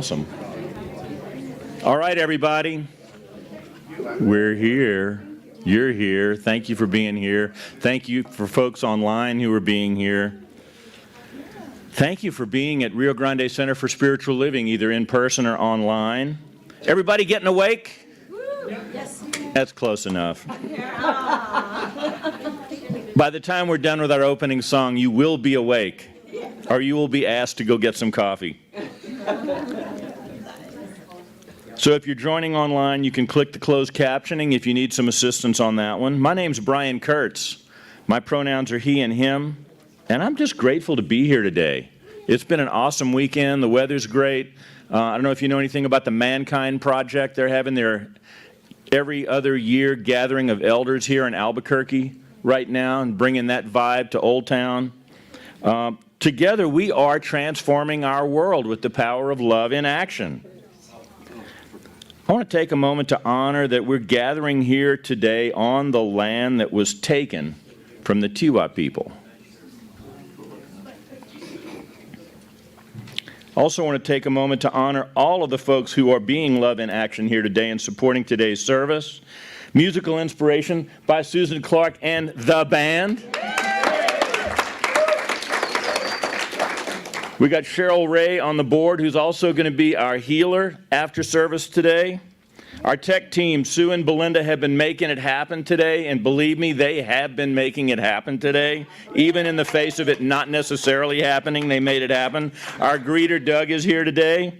awesome. All right, everybody. We're here. You're here. Thank you for being here. Thank you for folks online who are being here. Thank you for being at Rio Grande Center for Spiritual Living, either in person or online. Everybody getting awake? Yes. That's close enough. By the time we're done with our opening song, you will be awake, or you will be asked to go get some coffee. So if you're joining online, you can click the closed captioning if you need some assistance on that one. My name's Brian Kurtz. My pronouns are he and him, and I'm just grateful to be here today. It's been an awesome weekend. The weather's great. I don't know if you know anything about the Mankind Project. They're having their every other year gathering of elders here in Albuquerque right now and bringing that vibe to Old Town. Together, we are transforming our world with the power of love in action. I want to take a moment to honor that we're gathering here today on the land that was taken from the Tiwa people. I also want to take a moment to honor all of the folks who are being love in action here today and supporting today's service. Musical inspiration by Susan Clark and the band. We got Cheryl Ray on the board, who's also going to be our healer after service today. Our tech team, Sue and Belinda, have been making it happen today, and believe me, they have been making it happen today. Even in the face of it not necessarily happening, they made it happen. Our greeter, Doug, is here today.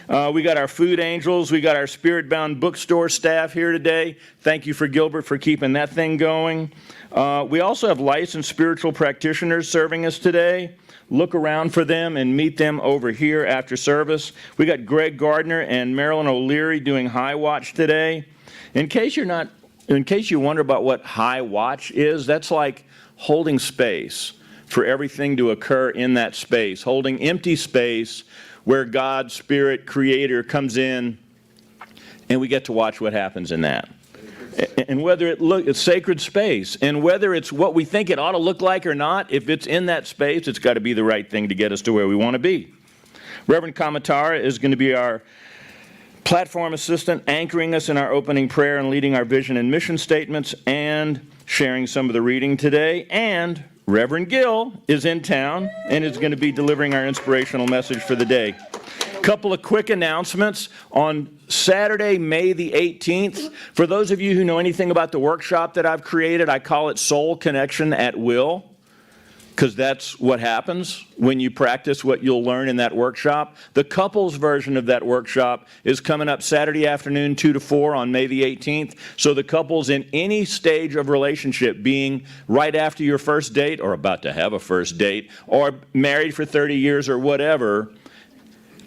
We got our food angels. We got our Spirit-Bound bookstore staff here today. Thank you for Gilbert for keeping that thing going. We also have licensed spiritual practitioners serving us today. Look around for them and meet them over here after service. We got Greg Gardner and Marilyn O'Leary doing High Watch today. In case you wonder about what High Watch is, that's like holding space for everything to occur in that space, holding empty space where God, Spirit, Creator comes in, and we get to watch what happens in that. And whether it's sacred space, and whether it's what we think it ought to look like or not, if it's in that space, it's got to be the right thing to get us to where we want to be. Reverend Kamatara is going to be our platform assistant, anchoring us in our opening prayer and leading our vision and mission statements and sharing some of the reading today. And Reverend Gill is in town and is going to be delivering our inspirational message for the day. Couple of quick announcements. On Saturday, May the 18th, for those of you who know anything about the workshop that I've created, I call it Soul Connection at Will, because that's what happens when you practice what you'll learn in that workshop. The couples version of that workshop is coming up Saturday afternoon, 2 to 4 on May the 18th. So the couples in any stage of relationship, being right after your first date or about to have a first date or married for 30 years or whatever,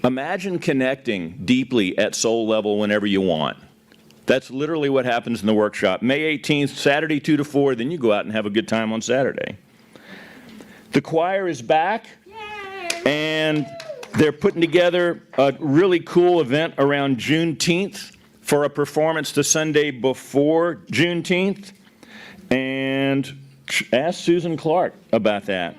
imagine connecting deeply at soul level whenever you want. That's literally what happens in the workshop. May 18th, Saturday 2 to 4, then you go out and have a good time on Saturday. The choir is back, and they're putting together a really cool event around Juneteenth for a performance the Sunday before Juneteenth, and ask Susan Clark about that.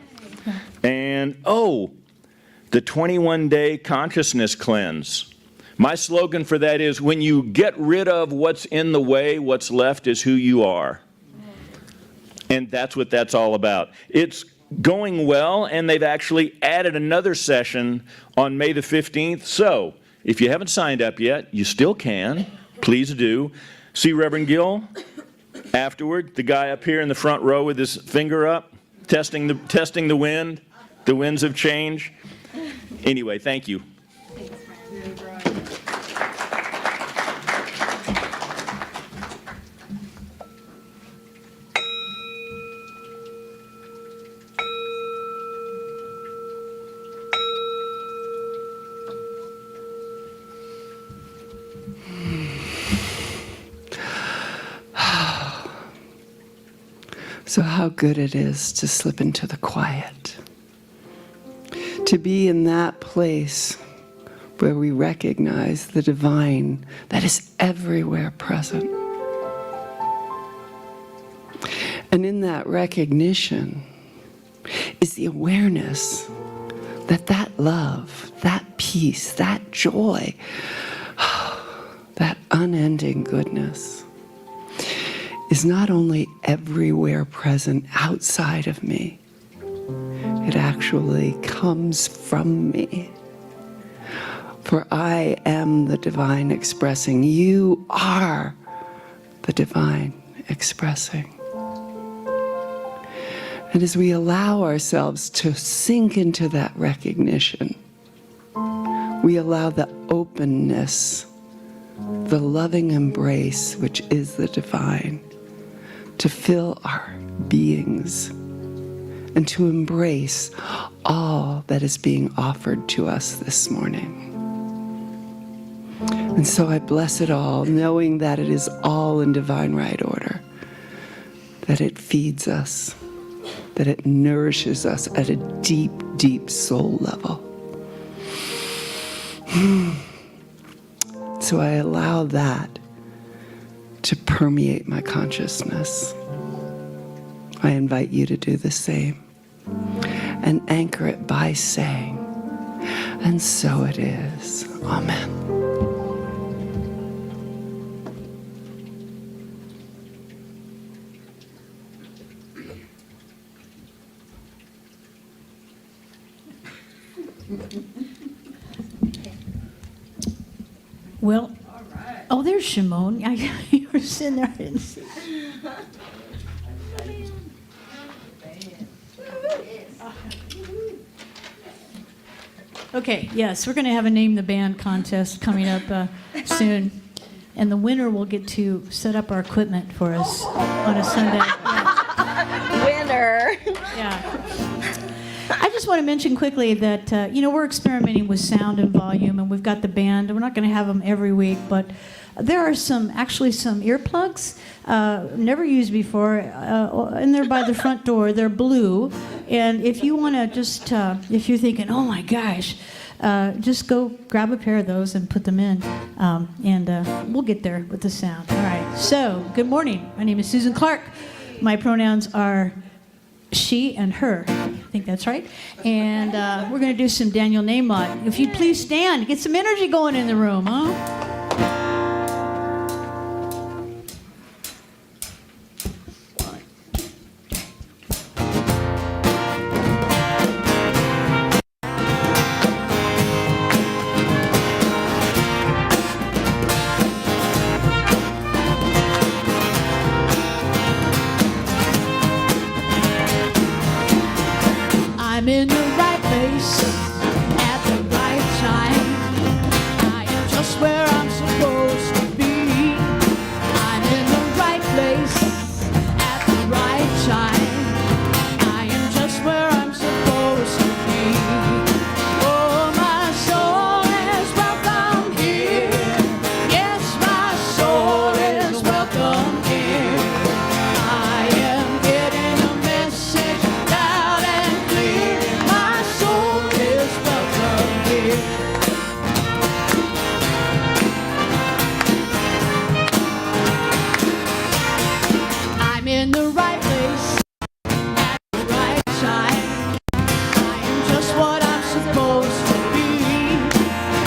And, the 21-day consciousness cleanse. My slogan for that is, when you get rid of what's in the way, what's left is who you are. And that's what that's all about. It's going well, and they've actually added another session on May the 15th. So if you haven't signed up yet, you still can. Please do. See Reverend Gill afterward, the guy up here in the front row with his finger up, testing the wind, the winds of change. Anyway, thank you. So how good it is to slip into the quiet. To be in that place where we recognize the divine that is everywhere present. And in that recognition is the awareness that love, that peace, that joy, that unending goodness is not only everywhere present outside of me, it actually comes from me. For I am the divine expressing. You are the divine expressing. And as we allow ourselves to sink into that recognition, we allow the openness, the loving embrace, which is the divine, to fill our beings and to embrace all that is being offered to us this morning. And so I bless it all, knowing that it is all in divine right order, that it feeds us, that it nourishes us at a deep, deep soul level. So I allow that to permeate my consciousness. I invite you to do the same and anchor it by saying, and so it is. Amen. Well, oh, there's Shimon. You were sitting there, I didn't see. Okay, yes, we're going to have a Name the Band contest coming up soon. And the winner will get to set up our equipment for us on a Sunday. Yeah. Winner. Yeah. I just want to mention quickly that, we're experimenting with sound and volume, and we've got the band. We're not going to have them every week, but there are actually some earplugs, never used before, and they're by the front door. They're blue, and if you want to just, if you're thinking, oh my gosh, just go grab a pair of those and put them in, and we'll get there with the sound. All right, so good morning. My name is Susan Clark. My pronouns are she and her. I think that's right. And we're going to do some Daniel Nahmod. If you'd please stand, get some energy going in the room, huh? I'm in the right place at the right time. I am just where I'm supposed to be. I'm in the right place at the right time. I am just where I'm supposed to be. Oh, my soul is welcome here. Yes, my soul is welcome here. I am getting a message loud and clear. My soul is welcome here. I'm in the right place at the right time. I am just what I'm supposed to be.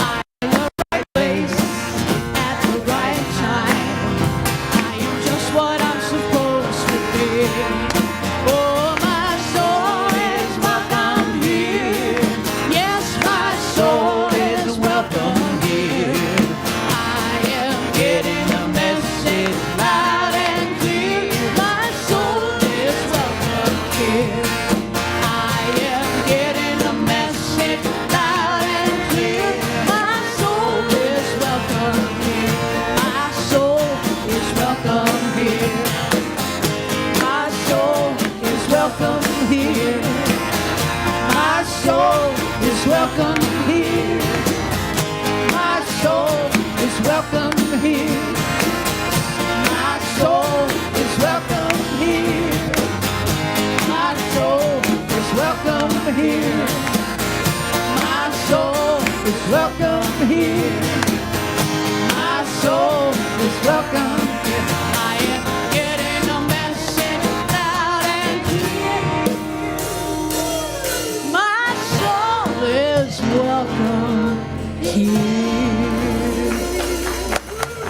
I'm in the right place at the right time. I am just what I'm supposed to be. Oh, my soul is welcome here. Yes, my soul is welcome here. I am getting a message loud and clear. My soul is welcome here. I am getting a message loud and clear. My soul is welcome here. My soul is welcome here. My soul is welcome here. My soul is welcome here. My soul is welcome here. My soul is welcome here. My soul is welcome here. My soul is welcome here. My soul is welcome here. I am getting a message loud and clear. My soul is here.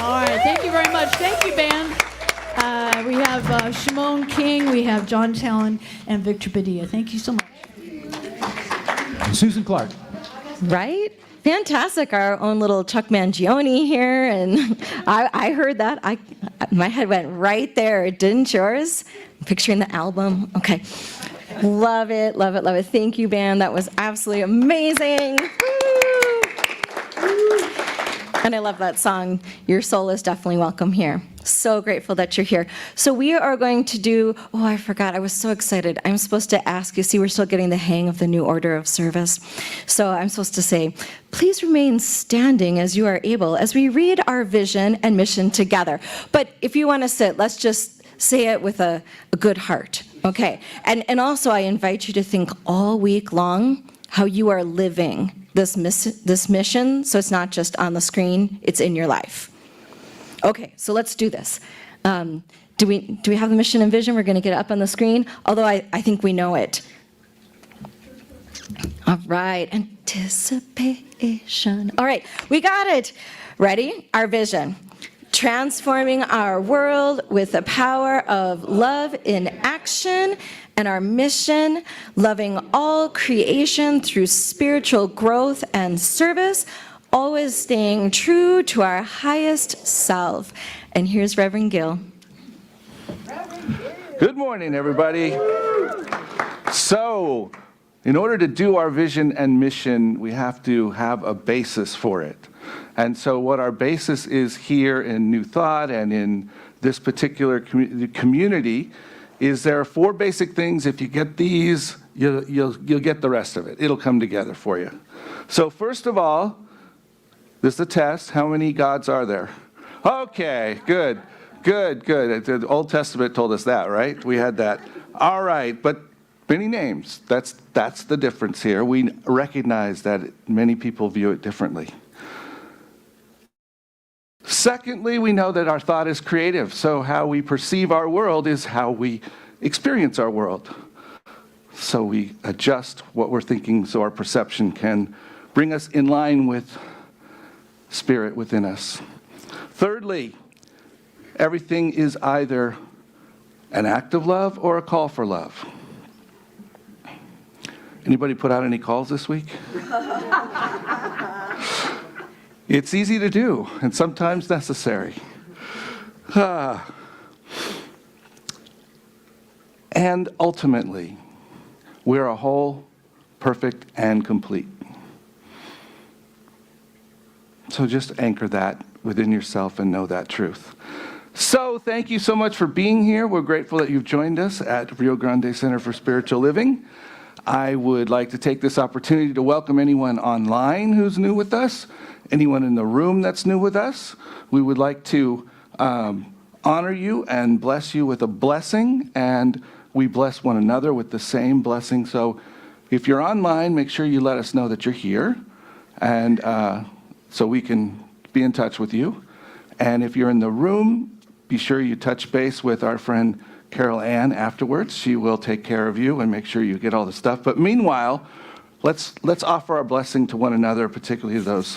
All right, thank you very much. Thank you, band. We have Shimon King, we have John Talon, and Victor Padilla. Thank you so much. Susan Clark. Right? Fantastic. Our own little Chuck Mangione here. And I heard that. My head went right there. Didn't yours? Picturing the album. Okay. Love it, love it, love it. Thank you, band. That was absolutely amazing. Woo! And I love that song. Your soul is definitely welcome here. So grateful that you're here. So we are going to do, I forgot. I was so excited. I'm supposed to ask you, see, we're still getting the hang of the new order of service. So I'm supposed to say, please remain standing as you are able as we read our vision and mission together. But if you want to sit, let's just say it with a good heart. Okay. And also I invite you to think all week long how you are living this mission. So it's not just on the screen, it's in your life. Okay, so let's do this. Do we have the mission and vision? We're going to get it up on the screen, although I think we know it. All right, anticipation. All right, we got it. Ready? Our vision. Transforming our world with the power of love in action, and our mission, loving all creation through spiritual growth and service, always staying true to our highest self. And here's Reverend Gill. Good morning, everybody. So, in order to do our vision and mission, we have to have a basis for it. And so what our basis is here in New Thought and in this particular community is there are 4 basic things. If you get these, you'll get the rest of it. It'll come together for you. So first of all, this is a test. How many gods are there? Okay, good. The Old Testament told us that, right? We had that. All right, but many names. That's the difference here. We recognize that many people view it differently. Secondly, we know that our thought is creative. So how we perceive our world is how we experience our world. So we adjust what we're thinking so our perception can bring us in line with Spirit within us. Thirdly, everything is either an act of love or a call for love. Anybody put out any calls this week? It's easy to do and sometimes necessary. And ultimately, we're a whole, perfect, and complete. So just anchor that within yourself and know that truth. So thank you so much for being here. We're grateful that you've joined us at Rio Grande Center for Spiritual Living. I would like to take this opportunity to welcome anyone online who's new with us, anyone in the room that's new with us. We would like to honor you and bless you with a blessing, and we bless one another with the same blessing. So if you're online, make sure you let us know that you're here, and so we can be in touch with you. And if you're in the room, be sure you touch base with our friend Carol Ann afterwards. She will take care of you and make sure you get all the stuff. But meanwhile, let's offer our blessing to one another, particularly those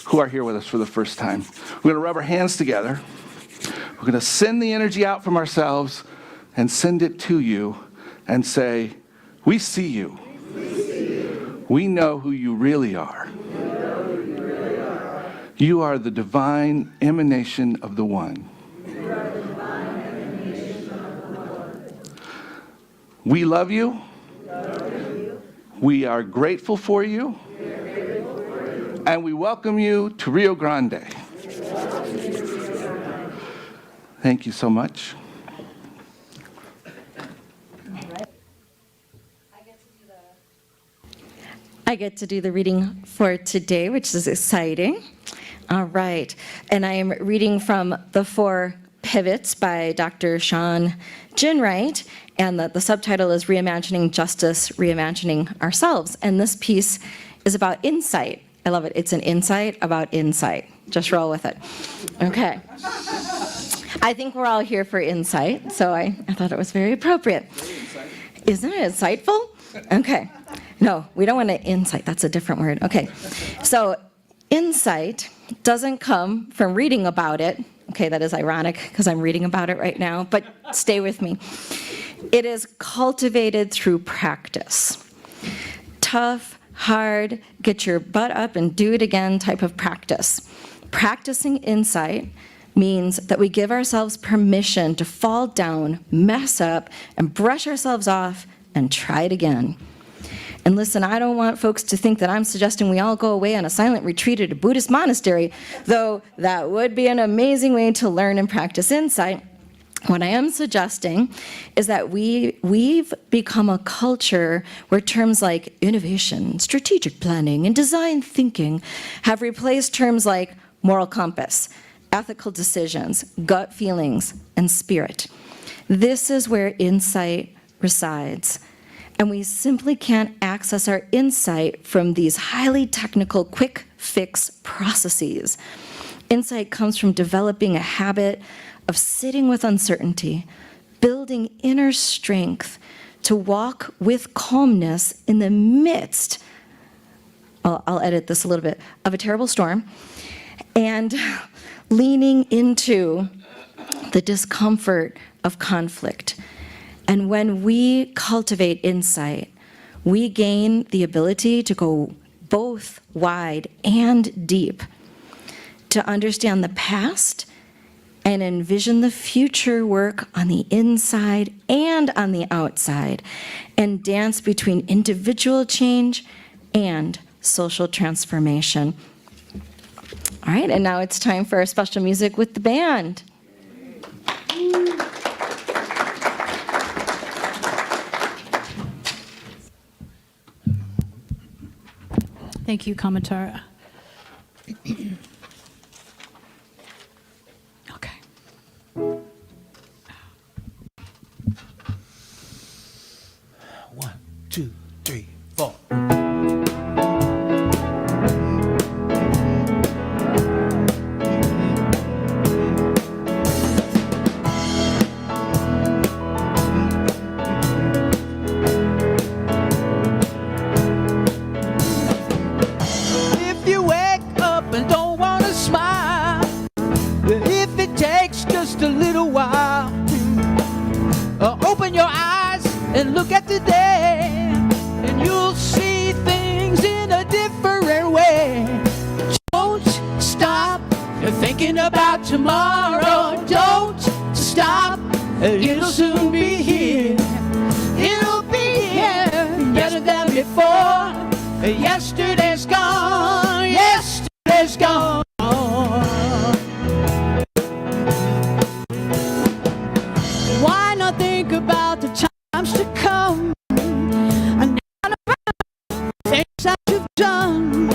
who are here with us for the first time. We're going to rub our hands together. We're going to send the energy out from ourselves and send it to you and say, we see you. We know who you really are. You are the divine emanation of the One. We love you. We are grateful for you. And we welcome you to Rio Grande. Thank you so much. I get to do the reading for today, which is exciting. All right. And I am reading from The 4 Pivots by Dr. Sean Ginwright, and the subtitle is Reimagining Justice, Reimagining Ourselves. And this piece is about insight. I love it. It's an insight about insight. Just roll with it. Okay. I think we're all here for insight, so I thought it was very appropriate. Isn't it insightful? Okay. No, we don't want to insight. That's a different word. Okay. So Insight doesn't come from reading about it. Okay, that is ironic because I'm reading about it right now, but stay with me. It is cultivated through practice. Tough, hard, get your butt up and do it again type of practice. Practicing insight means that we give ourselves permission to fall down, mess up, and brush ourselves off and try it again. And listen, I don't want folks to think that I'm suggesting we all go away on a silent retreat at a Buddhist monastery, though that would be an amazing way to learn and practice insight. What I am suggesting is that we've become a culture where terms like innovation, strategic planning, and design thinking have replaced terms like moral compass, ethical decisions, gut feelings, and spirit. This is where insight resides. And we simply can't access our insight from these highly technical, quick fix processes. Insight comes from developing a habit of sitting with uncertainty, building inner strength to walk with calmness in the midst, I'll edit this a little bit, of a terrible storm, and leaning into the discomfort of conflict. And when we cultivate insight, we gain the ability to go both wide and deep, to understand the past and envision the future work on the inside and on the outside, and dance between individual change and social transformation. All right, and now it's time for our special music with the band. Thank you, Kamatara. Okay. 1, 2, 3, 4. If you wake up and don't want to smile, if it takes just a little while, open your eyes and look at the day, and you'll see things in a different way. Don't stop thinking about tomorrow. Don't stop, it'll soon be here. It'll be here better than before. Yesterday's gone, yesterday's gone. Why not think about the times to come, and not about things that you've done?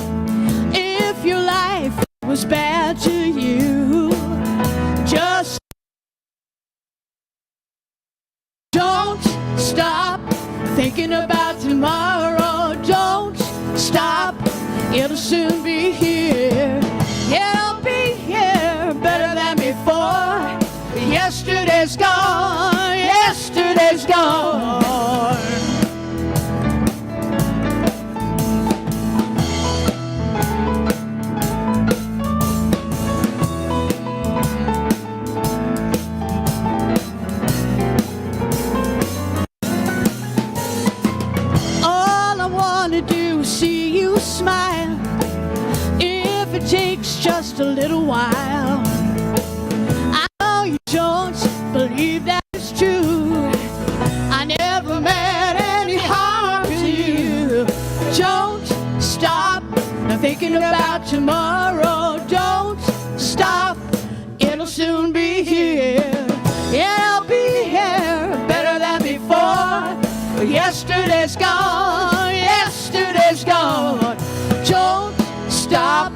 If your life was bad to you, just don't stop thinking about tomorrow. Don't stop, it'll soon be here. It'll be here better than before. Yesterday's gone, yesterday's gone. All I wanna do is see you smile, if it takes just a little while. I know you don't believe that it's true. I never meant any harm to you. Don't stop thinking about tomorrow. Don't stop, it'll soon be here. It'll be here better than before. Yesterday's gone, yesterday's gone. Don't stop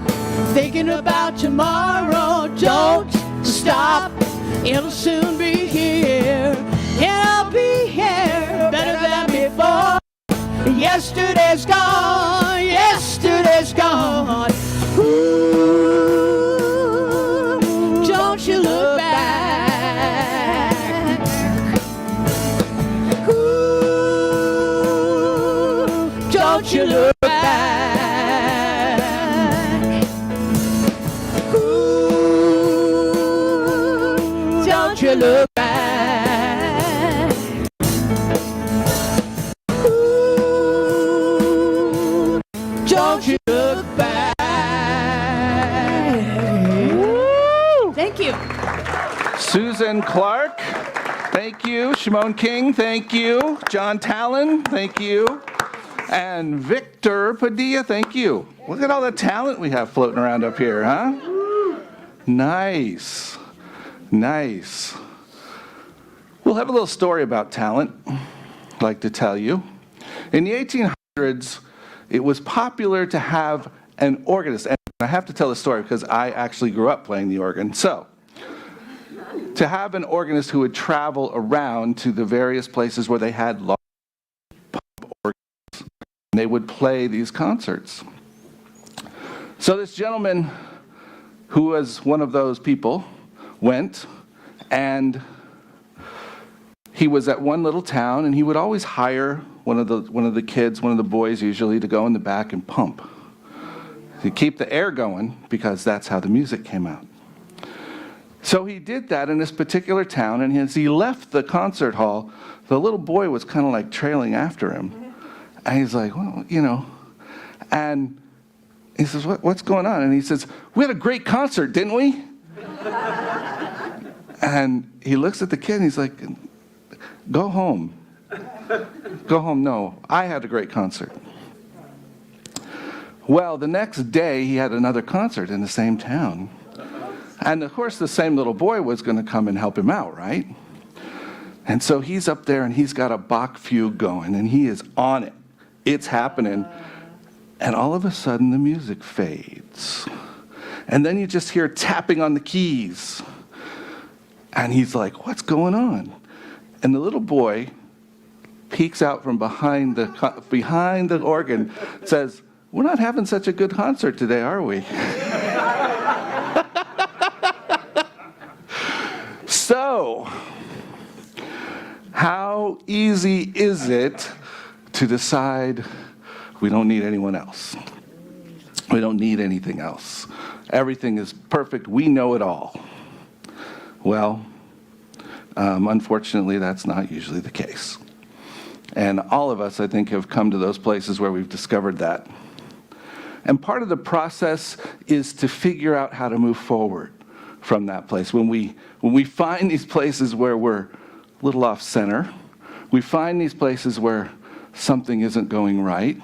thinking about tomorrow. Don't stop, it'll soon be here. It'll be here better than before. Yesterday's gone, yesterday's gone. Ooh, don't you look back. Ooh, don't you look back. don't you look back. Thank you. Susan Clark, thank you. Shimon King, thank you. John Talon, thank you. And Victor Padilla, thank you. Look at all the talent we have floating around up here, huh? Nice. Nice. We'll have a little story about talent I'd like to tell you. In the 1800s, it was popular to have an organist. And I have to tell the story because I actually grew up playing the organ. So, to have an organist who would travel around to the various places where they had large pub organs, and they would play these concerts. So this gentleman, who was one of those people, went, and he was at one little town, and he would always hire one of the kids, one of the boys usually, to go in the back and pump, to keep the air going, because that's how the music came out. So he did that in this particular town, and as he left the concert hall, the little boy was kind of like trailing after him. And he's like, well, you know, and he says, what's going on? And he says, we had a great concert, didn't we? And he looks at the kid, and he's like, go home. Go home. No, I had a great concert. Well, the next day, he had another concert in the same town. And of course, the same little boy was going to come and help him out, right? And so he's up there, and he's got a Bach fugue going, and he is on it. It's happening. And all of a sudden, the music fades. And then you just hear tapping on the keys. And he's like, what's going on? And the little boy peeks out from behind the organ, says, we're not having such a good concert today, are we? So, how easy is it to decide we don't need anyone else? We don't need anything else. Everything is perfect. We know it all. Well, unfortunately, that's not usually the case. And all of us, I think, have come to those places where we've discovered that. And part of the process is to figure out how to move forward from that place. When we find these places where we're a little off center, we find these places where something isn't going right,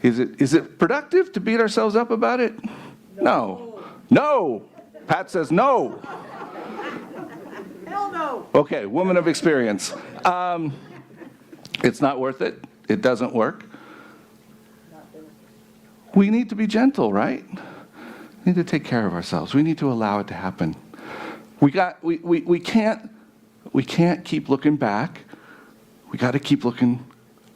is it productive to beat ourselves up about it? No. No. Pat says no. Hell no. Okay, woman of experience. It's not worth it. It doesn't work. We need to be gentle, right? We need to take care of ourselves. We need to allow it to happen. We can't keep looking back. We got to keep looking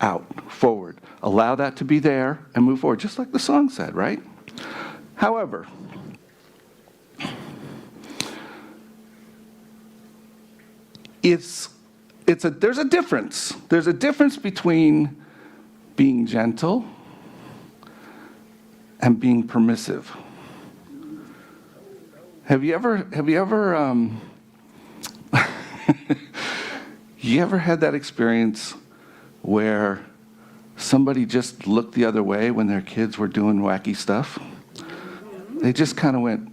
out, forward. Allow that to be there and move forward, just like the song said, right? However, there's a difference. There's a difference between being gentle and being permissive. Have you ever you ever had that experience where somebody just looked the other way when their kids were doing wacky stuff? They just kind of went,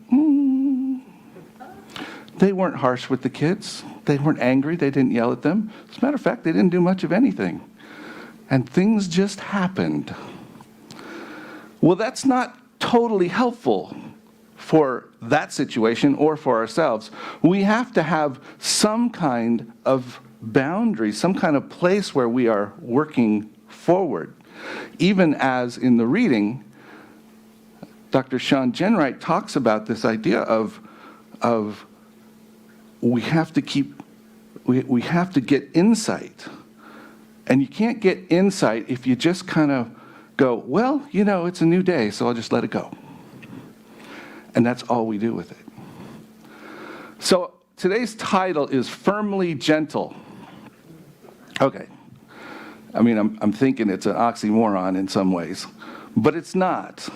They weren't harsh with the kids. They weren't angry. They didn't yell at them. As a matter of fact, they didn't do much of anything. And things just happened. Well, that's not totally helpful for that situation or for ourselves. We have to have some kind of boundary, some kind of place where we are working forward. Even as in the reading, Dr. Sean Jenright talks about this idea of we have to get insight. And you can't get insight if you just kind of go, well, you know, it's a new day, so I'll just let it go. And that's all we do with it. So today's title is Firmly Gentle. Okay. I mean, I'm thinking it's an oxymoron in some ways, but it's not,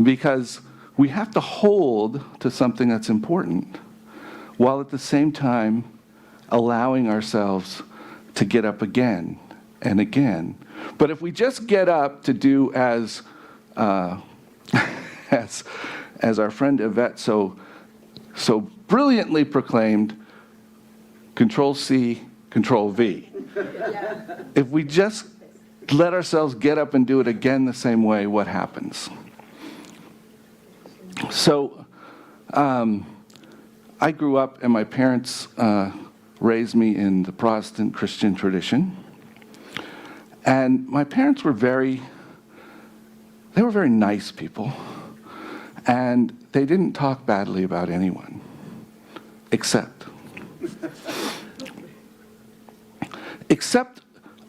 because we have to hold to something that's important while at the same time allowing ourselves to get up again and again But if we just get up to do as as our friend Yvette so brilliantly proclaimed, Control C, Control V. If we just let ourselves get up and do it again the same way, what happens? So I grew up, and my parents raised me in the Protestant Christian tradition. And my parents were very nice people. And they didn't talk badly about anyone, except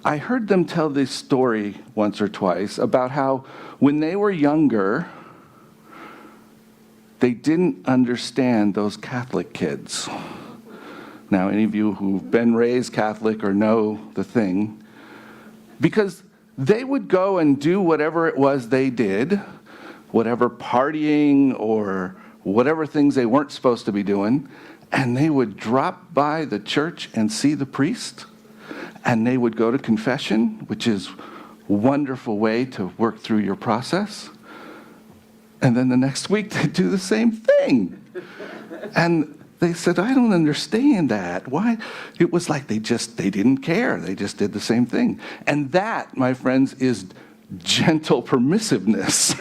I heard them tell this story once or twice about how when they were younger, they didn't understand those Catholic kids. Now, any of you who've been raised Catholic or know the thing, because they would go and do whatever it was they did, whatever partying or whatever things they weren't supposed to be doing, and they would drop by the church and see the priest, and they would go to confession, which is a wonderful way to work through your process. And then the next week they'd do the same thing. And they said, I don't understand that. Why? It was like they didn't care. They just did the same thing. And that, my friends, is gentle permissiveness.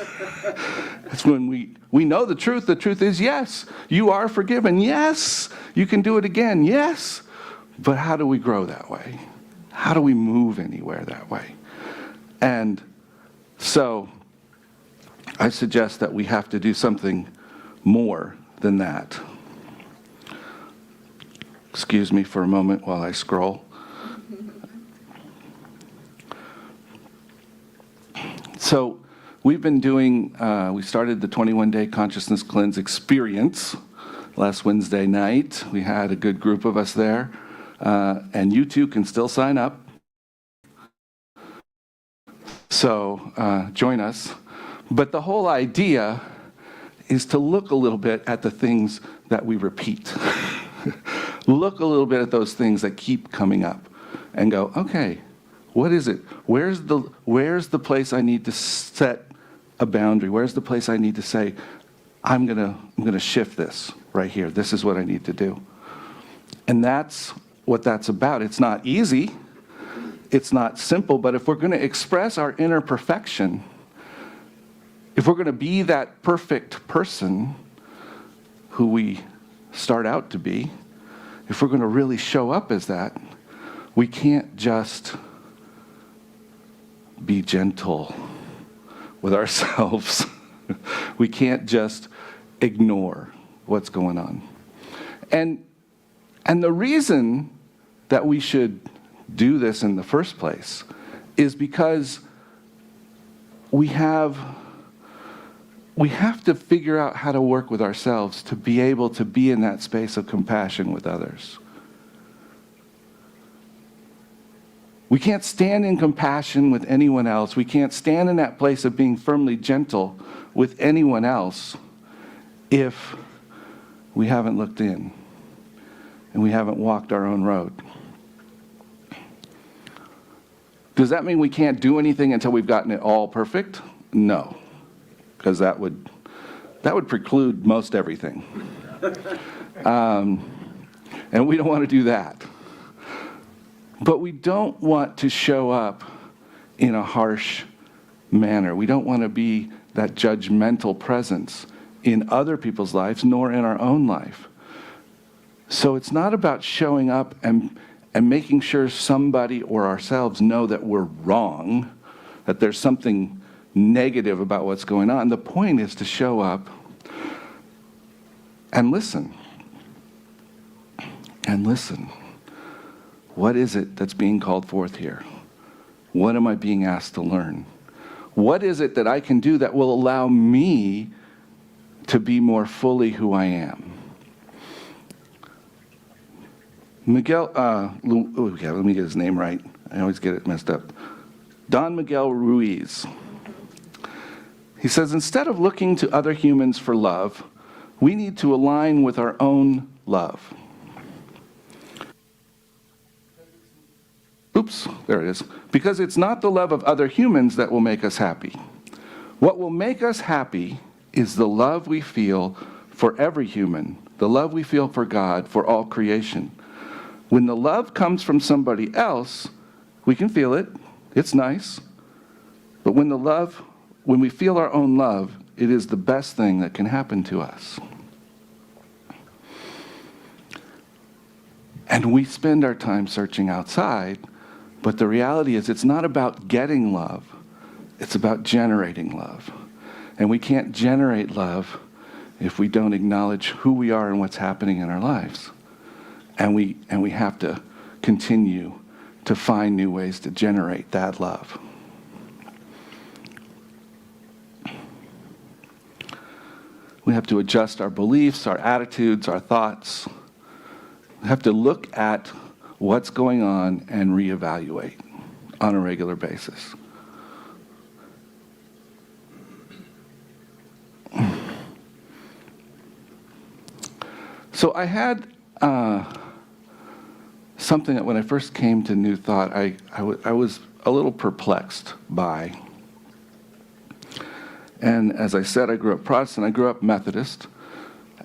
That's when we know the truth. The truth is, yes, you are forgiven. Yes, you can do it again. Yes. But how do we grow that way? How do we move anywhere that way? And so I suggest that we have to do something more than that. Excuse me for a moment while I scroll. So we've been doing, we started the 21-day Consciousness Cleanse experience last Wednesday night. We had a good group of us there. And you too can still sign up. So join us. But the whole idea is to look a little bit at the things that we repeat. Look a little bit at those things that keep coming up and go, okay, what is it? Where's the place I need to set a boundary? Where's the place I need to say, I'm gonna shift this right here. This is what I need to do. And that's what that's about. It's not easy. It's not simple. But if we're going to express our inner perfection, if we're going to be that perfect person who we start out to be, if we're going to really show up as that, we can't just be gentle with ourselves. We can't just ignore what's going on. And the reason that we should do this in the first place is because we have to figure out how to work with ourselves to be able to be in that space of compassion with others. We can't stand in compassion with anyone else. We can't stand in that place of being firmly gentle with anyone else if we haven't looked in and we haven't walked our own road. Does that mean we can't do anything until we've gotten it all perfect? No, because that would preclude most everything. And we don't want to do that. But we don't want to show up in a harsh manner. We don't want to be that judgmental presence in other people's lives, nor in our own life. So it's not about showing up and making sure somebody or ourselves know that we're wrong, that there's something negative about what's going on. The point is to show up and listen. And listen. What is it that's being called forth here? What am I being asked to learn? What is it that I can do that will allow me to be more fully who I am? Miguel, let me get his name right. I always get it messed up. Don Miguel Ruiz. He says, instead of looking to other humans for love, we need to align with our own love. Oops, there it is. Because it's not the love of other humans that will make us happy. What will make us happy is the love we feel for every human, the love we feel for God, for all creation. When the love comes from somebody else, we can feel it. It's nice. But when we feel our own love, it is the best thing that can happen to us. And we spend our time searching outside, but the reality is it's not about getting love. It's about generating love. And we can't generate love if we don't acknowledge who we are and what's happening in our lives. And we have to continue to find new ways to generate that love. We have to adjust our beliefs, our attitudes, our thoughts. We have to look at what's going on and reevaluate on a regular basis. So I had something that when I first came to New Thought, I was a little perplexed by. And as I said, I grew up Protestant, I grew up Methodist,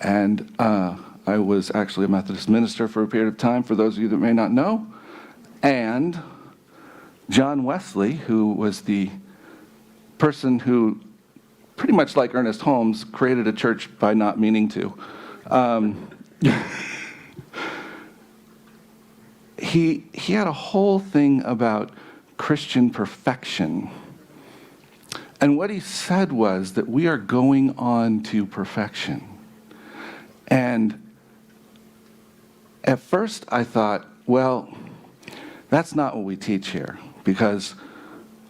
and I was actually a Methodist minister for a period of time, for those of you that may not know. And John Wesley, who was the person who, pretty much like Ernest Holmes, created a church by not meaning to. He had a whole thing about Christian perfection. And what he said was that we are going on to perfection. And at first I thought, well, that's not what we teach here, because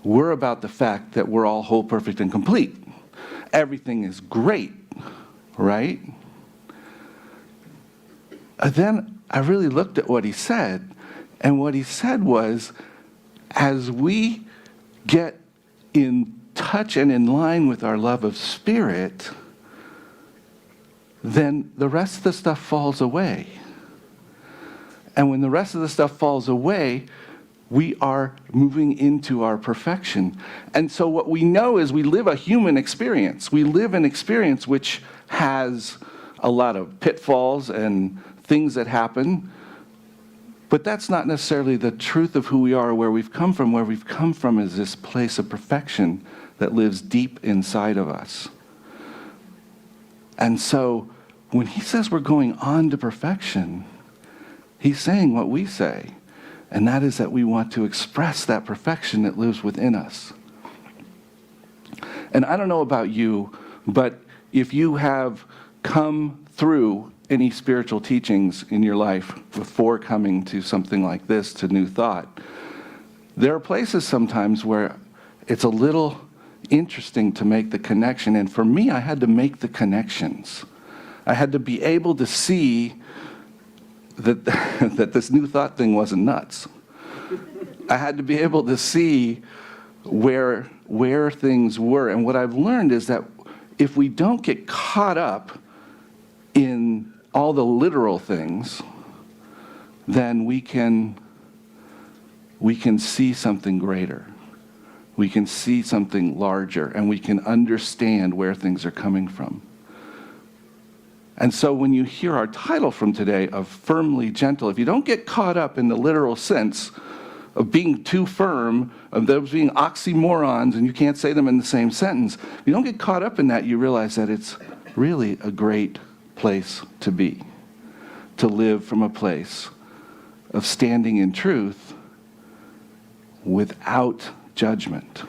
we're about the fact that we're all whole, perfect, and complete. Everything is great, right? Then I really looked at what he said, and what he said was, as we get in touch and in line with our love of Spirit, then the rest of the stuff falls away. And when the rest of the stuff falls away, we are moving into our perfection. And so what we know is we live a human experience. We live an experience which has a lot of pitfalls and things that happen, but that's not necessarily the truth of who we are or where we've come from. Where we've come from is this place of perfection that lives deep inside of us. And so when he says we're going on to perfection, he's saying what we say, and that is that we want to express that perfection that lives within us. And I don't know about you, but if you have come through any spiritual teachings in your life before coming to something like this, to New Thought, there are places sometimes where it's a little interesting to make the connection. And for me, I had to make the connections. I had to be able to see that, that this New Thought thing wasn't nuts. I had to be able to see where things were. And what I've learned is that if we don't get caught up in all the literal things, then we can see something greater. We can see something larger, and we can understand where things are coming from. And so when you hear our title from today of Firmly Gentle, if you don't get caught up in the literal sense of being too firm, of those being oxymorons and you can't say them in the same sentence, if you don't get caught up in that, you realize that it's really a great place to be, to live from a place of standing in truth without judgment.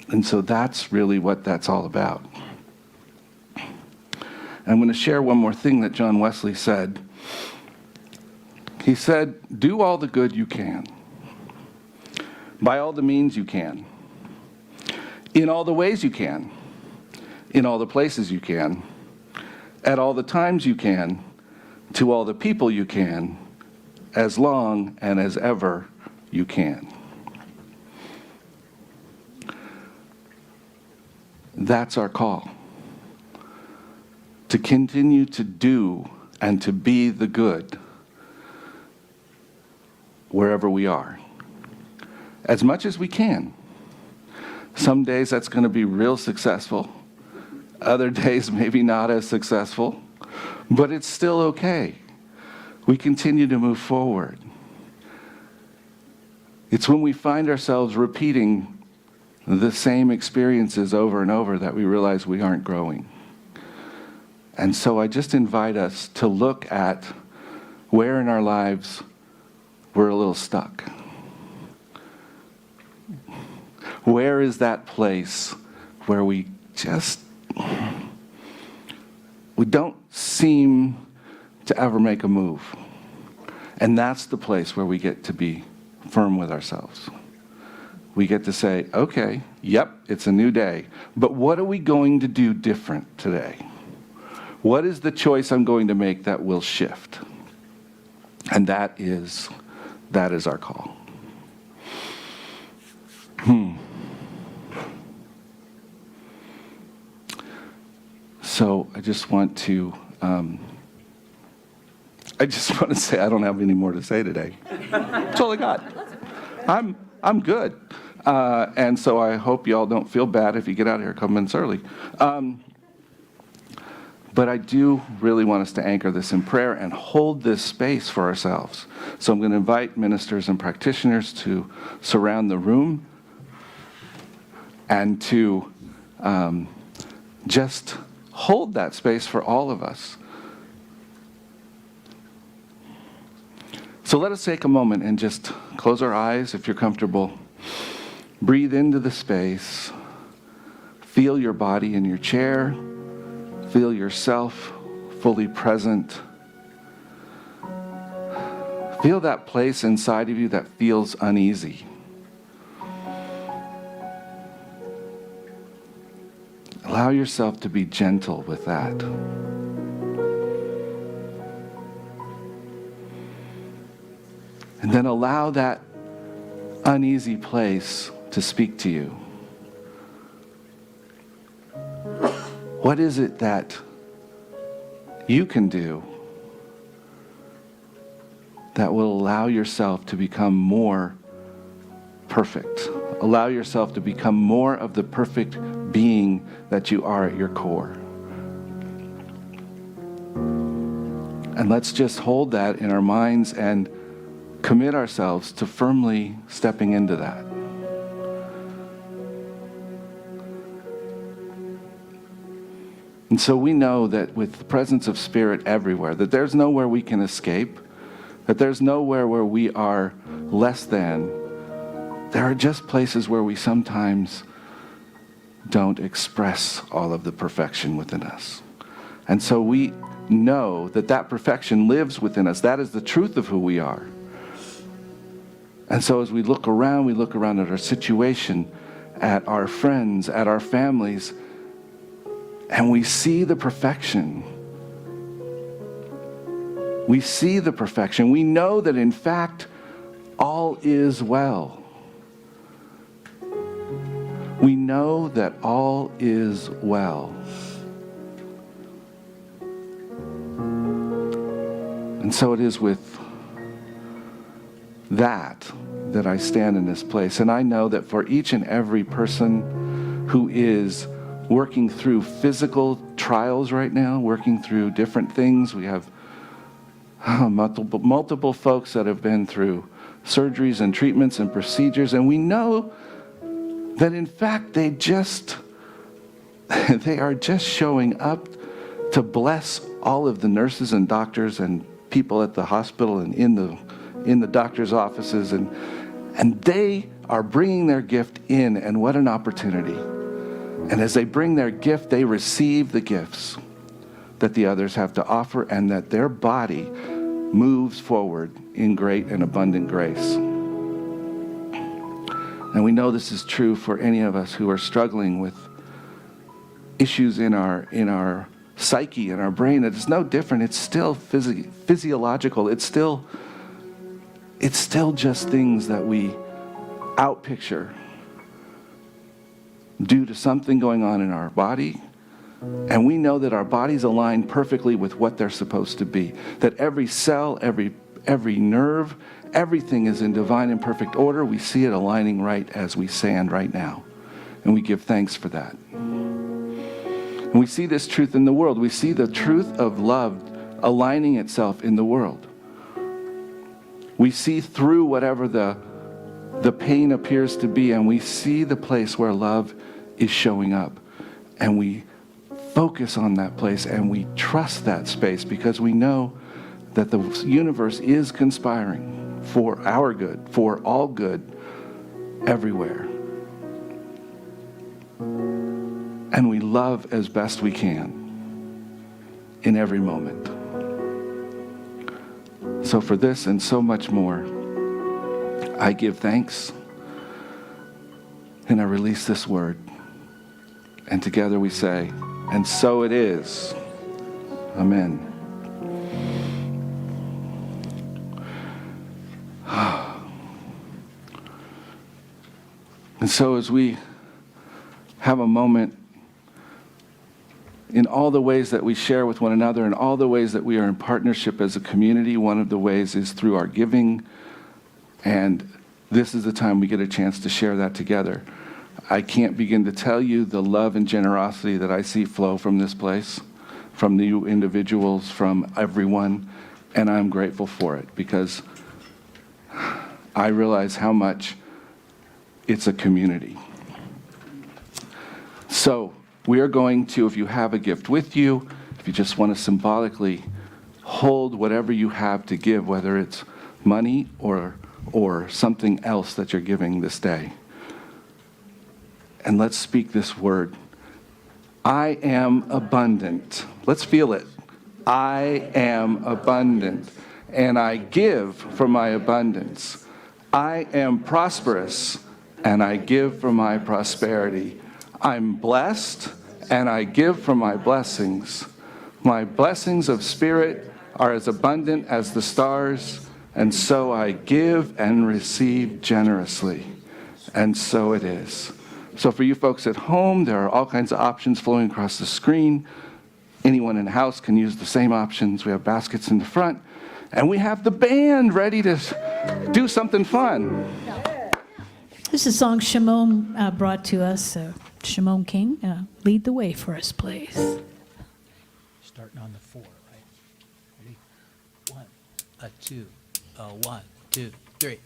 And so that's really what that's all about. I'm going to share one more thing that John Wesley said. He said, do all the good you can, by all the means you can, in all the ways you can, in all the places you can, at all the times you can, to all the people you can, as long and as ever you can. That's our call. To continue to do and to be the good wherever we are. as much as we can. Some days that's going to be real successful. Other days maybe not as successful, but it's still okay. We continue to move forward. It's when we find ourselves repeating the same experiences over and over that we realize we aren't growing. And so I just invite us to look at where in our lives we're a little stuck. Where is that place where we don't seem to ever make a move? And that's the place where we get to be firm with ourselves. We get to say, okay, yep, it's a new day, but what are we going to do different today? What is the choice I'm going to make that will shift? And that is our call. So I just want to say I don't have any more to say today. That's all I got. I'm good. And so I hope you all don't feel bad if you get out of here a couple minutes early. But I do really want us to anchor this in prayer and hold this space for ourselves. So I'm going to invite ministers and practitioners to surround the room and to just hold that space for all of us. So let us take a moment and just close our eyes if you're comfortable. Breathe into the space. Feel your body in your chair. Feel yourself fully present. Feel that place inside of you that feels uneasy. Allow yourself to be gentle with that. And then allow that uneasy place to speak to you. What is it that you can do that will allow yourself to become more perfect? Allow yourself to become more of the perfect being that you are at your core. And let's just hold that in our minds and commit ourselves to firmly stepping into that. And so we know that with the presence of Spirit everywhere, that there's nowhere we can escape, that there's nowhere where we are less than. There are just places where we sometimes don't express all of the perfection within us. And so we know that that perfection lives within us. That is the truth of who we are. And so as we look around at our situation, at our friends, at our families, and we see the perfection. We see the perfection. We know that in fact, all is well. We know that all is well. And so it is with that I stand in this place. And I know that for each and every person who is working through physical trials right now, working through different things. We have multiple folks that have been through surgeries and treatments and procedures, and we know that in fact they are just showing up to bless all of the nurses and doctors and people at the hospital and in the doctor's offices, and they are bringing their gift in, and what an opportunity. And as they bring their gift, they receive the gifts that the others have to offer, and that their body moves forward in great and abundant grace. And we know this is true for any of us who are struggling with issues in our psyche, in our brain. It is no different. It's still physiological. It's still just things that we outpicture due to something going on in our body. And we know that our bodies align perfectly with what they're supposed to be. That every cell, every nerve, everything is in divine and perfect order. We see it aligning right as we stand right now. And we give thanks for that. And we see this truth in the world. We see the truth of love aligning itself in the world. We see through whatever the pain appears to be, and we see the place where love is showing up. And we focus on that place, and we trust that space because we know that the universe is conspiring for our good, for all good, everywhere. And we love as best we can in every moment. So for this and so much more, I give thanks and I release this word. And together we say, and so it is. Amen. And so as we have a moment in all the ways that we share with one another, in all the ways that we are in partnership as a community, one of the ways is through our giving. And this is the time we get a chance to share that together. I can't begin to tell you the love and generosity that I see flow from this place, from the individuals, from everyone, and I'm grateful for it because I realize how much it's a community. So we are going to, if you have a gift with you, if you just want to symbolically hold whatever you have to give, whether it's money or something else that you're giving this day. And let's speak this word. I am abundant. Let's feel it. I am abundant, and I give from my abundance. I am prosperous, and I give from my prosperity. I'm blessed, and I give from my blessings. My blessings of spirit are as abundant as the stars, and so I give and receive generously. And so it is. So for you folks at home, there are all kinds of options flowing across the screen. Anyone in the house can use the same options. We have baskets in the front, and we have the band ready to do something fun. This is a song Shimon brought to us. Shimon King, lead the way for us, please. Starting on the 4, right? Ready? 1, a 2, a 1, 2, 3.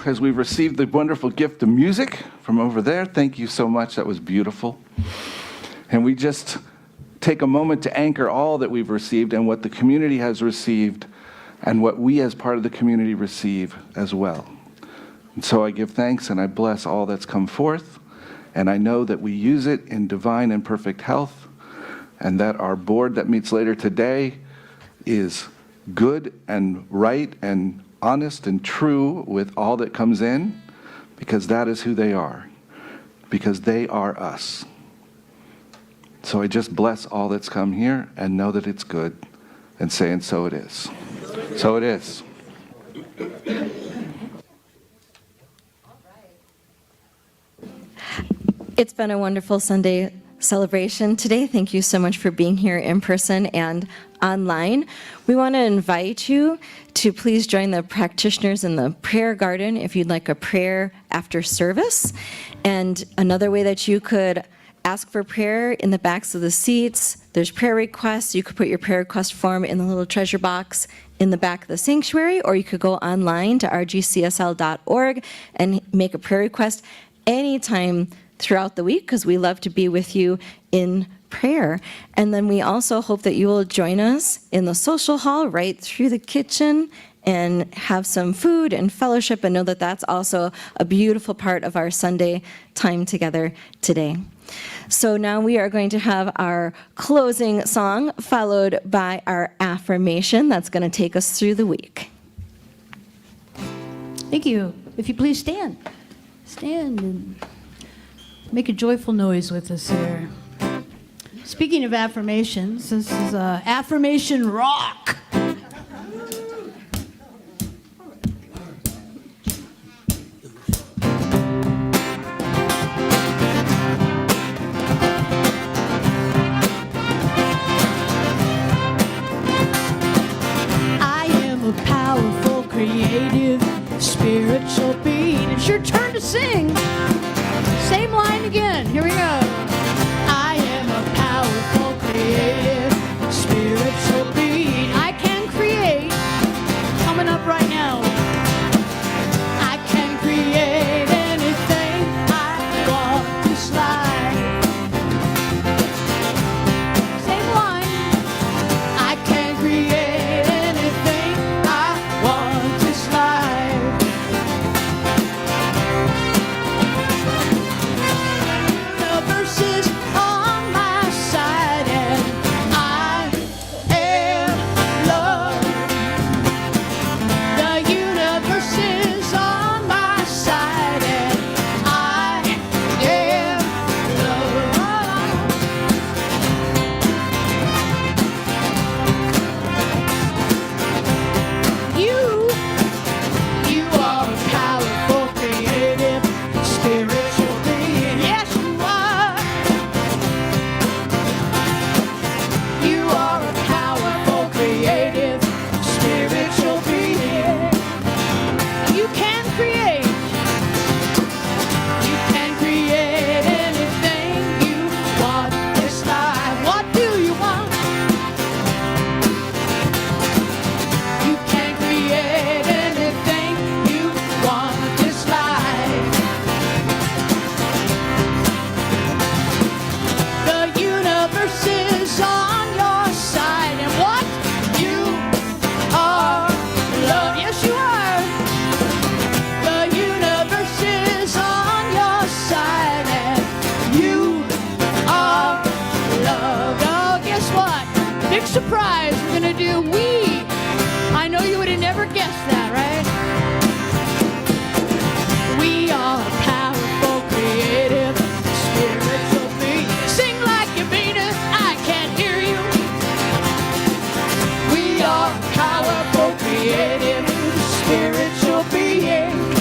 as we've received the wonderful gift of music from over there. Thank you so much. That was beautiful. And we just take a moment to anchor all that we've received and what the community has received and what we as part of the community receive as well. And so I give thanks and I bless all that's come forth. And I know that we use it in divine and perfect health, and that our board that meets later today is good and right and honest and true with all that comes in, because that is who they are, because they are us. So I just bless all that's come here and know that it's good and say, and so it is. So it is. It's been a wonderful Sunday celebration today. Thank you so much for being here in person and online. We want to invite you to please join the practitioners in the prayer garden if you'd like a prayer after service. And another way that you could ask for prayer in the backs of the seats, there's prayer requests. You could put your prayer request form in the little treasure box in the back of the sanctuary, or you could go online to rgcsl.org and make a prayer request anytime throughout the week, because we love to be with you in prayer. And then we also hope that you will join us in the social hall right through the kitchen and have some food and fellowship, and know that that's also a beautiful part of our Sunday time together today. So now we are going to have our closing song followed by our affirmation that's going to take us through the week. Thank you. If you please stand. Stand and make a joyful noise with us here. Speaking of affirmations, this is Affirmation Rock. I am a powerful, creative, spiritual being. It's your turn to sing. Same line again. Here we go. I am a powerful, creative, spiritual being. I can create. Coming up right now. I can create anything I want this life. Same line. I can create anything I want this life. Verses on my side, and I am love. The universe is on my side, and I am love. You are a powerful, creative, spiritual being. Yes, you are. You are a powerful, creative, spiritual being. You can create. You can create anything you want this life. What do you want? You can create anything you want this life. The universe is on your side, and what you are, love. Yes, you are. The universe is on your side, and you are loved. Oh, guess what? Big surprise. We're gonna do we. I know you would have never guessed that, right? We are powerful, creative, spiritual beings. Sing like you mean it. I can't hear you. We are powerful, creative, spiritual beings.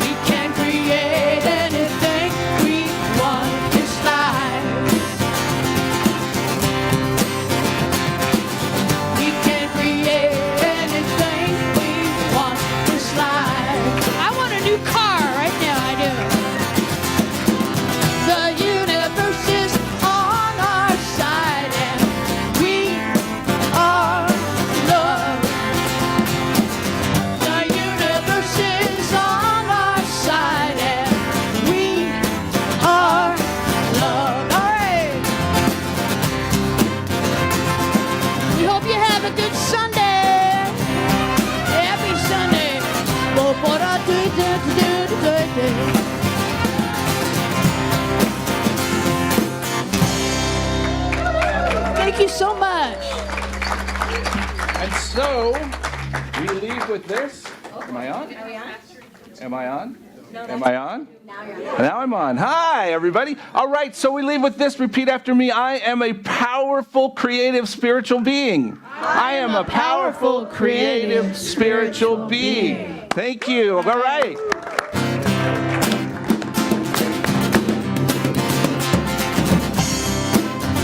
We can create anything we want this life. you so much. And so, we leave with this. Am I on? Am I on? Am I on? Now I'm on. Hi, everybody. All right, so we leave with this. Repeat after me. I am a powerful, creative, spiritual being. I am a powerful, creative, spiritual being. Thank you. All right.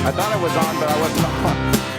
I thought I was on, but I wasn't on.